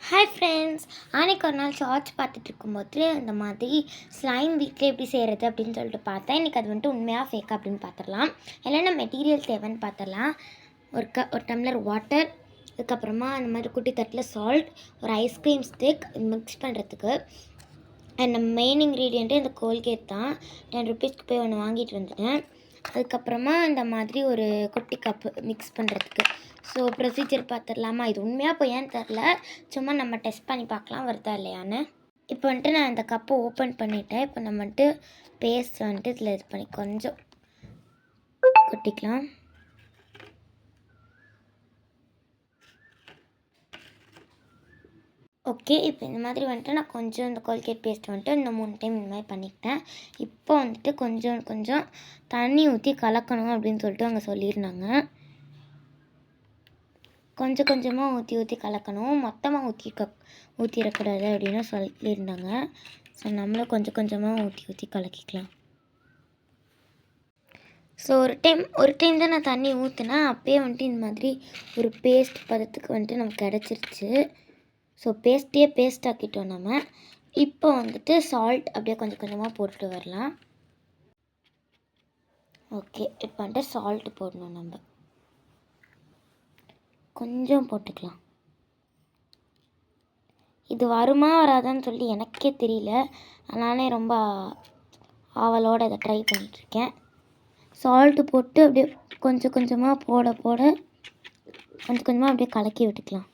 Hi friends, அன்றைக்கி ஒரு நாள் ஷார்ட்ஸ் பார்த்துட்டு இருக்கும்போது இந்த மாதிரி ஸ்லைம் வீட்டில் எப்படி செய்கிறது அப்படின்னு சொல்லிட்டு பார்த்தேன். இன்றைக்கி அது வந்துட்டு உண்மையாக ஃபேக் அப்படின்னு பார்த்துடலாம். என்னென்ன மெட்டீரியல் தேவைன்னு பார்த்துடலாம். ஒரு டம்ளர் வாட்டர், அதுக்கப்புறமா அந்த மாதிரி குட்டி தட்டில் சால்ட், ஒரு ஐஸ்கிரீம் ஸ்டிக் மிக்ஸ் பண்ணுறதுக்கு. அண்ட் மெயின் இன்க்ரீடியண்ட்டு இந்த கோல்கேட் தான். 10 ருபீஸ்க்கு போய் ஒன்று வாங்கிட்டு வந்துட்டேன். அதுக்கப்புறமா இந்த மாதிரி ஒரு குட்டி கப்பு மிக்ஸ் பண்ணுறதுக்கு. ஸோ ப்ரொசீஜர் பார்த்துடலாமா? இது உண்மையாக போயான்னு தெரில, சும்மா நம்ம டெஸ்ட் பண்ணி பார்க்கலாம் வருதா இல்லையான்னு. இப்போ வந்துட்டு நான் இந்த கப்பை ஓப்பன் பண்ணிட்டேன். இப்போ நம்ம வந்துட்டு பேஸ்ட் வந்துட்டு இதில் இது பண்ணி கொஞ்சம் கொட்டிக்கலாம். ஓகே, இப்போ இந்த மாதிரி வந்துட்டு நான் கொஞ்சம் இந்த கோல்கேட் பேஸ்ட் வந்துட்டு இந்த 3 டைம் இந்த மாதிரி பண்ணிக்கிட்டேன். இப்போ வந்துட்டு கொஞ்சம் தண்ணி ஊற்றி கலக்கணும் அப்படின்னு சொல்லிட்டு அவங்க சொல்லியிருந்தாங்க. கொஞ்சம் கொஞ்சமாக ஊற்றி கலக்கணும், மொத்தமாக ஊற்றிடக்கூடாது அப்படின்னு சொல்லியிருந்தாங்க. ஸோ நம்மளும் கொஞ்சம் கொஞ்சமாக ஊற்றி கலக்கிக்கலாம். ஸோ ஒரு டைம் தான் நான் தண்ணி ஊற்றினேன். அப்போயே வந்துட்டு இந்த மாதிரி ஒரு பேஸ்ட் பதத்துக்கு வந்துட்டு நமக்கு கிடச்சிருச்சு. ஸோ பேஸ்ட் ஆக்கிட்டோம் நம்ம. இப்போ வந்துட்டு சால்ட் அப்படியே கொஞ்சம் கொஞ்சமாக போட்டுட்டு வரலாம். ஓகே, இப்போ வந்துட்டு சால்ட்டு போடணும். நம்ம கொஞ்சம் போட்டுக்கலாம். இது வருமா வராதான்னு சொல்லி எனக்கே தெரியல, நானே ரொம்ப ஆவலோடு இதை ட்ரை பண்ணிகிட்ருக்கேன். சால்ட்டு போட்டு அப்படியே கொஞ்சம் கொஞ்சமாக போட கொஞ்சம் கொஞ்சமாக அப்படியே கலக்கி விட்டுக்கலாம்.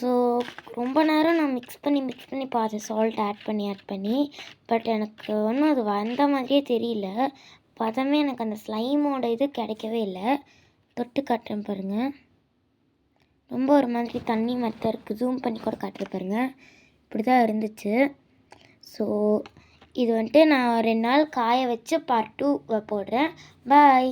ஸோ ரொம்ப நேரம் நான் மிக்ஸ் பண்ணி பார்த்தேன், சால்ட் ஆட் பண்ணி. பட் எனக்கு ஒன்றும் அது வந்த மாதிரியே தெரியல. பதமே எனக்கு அந்த ஸ்லைமோட இது கிடைக்கவே இல்லை. தொட்டு காட்டுறேன் பாருங்கள், ரொம்ப ஒரு மாதிரி தண்ணி மாதிரி தான் இருக்குது. ஜூம் பண்ணி கூட காட்டுறேன் பாருங்கள், இப்படி தான் இருந்துச்சு. ஸோ இது வந்துட்டு நான் 2 நாள் காய வச்சு பார்ட் 2 போடுறேன். பாய்.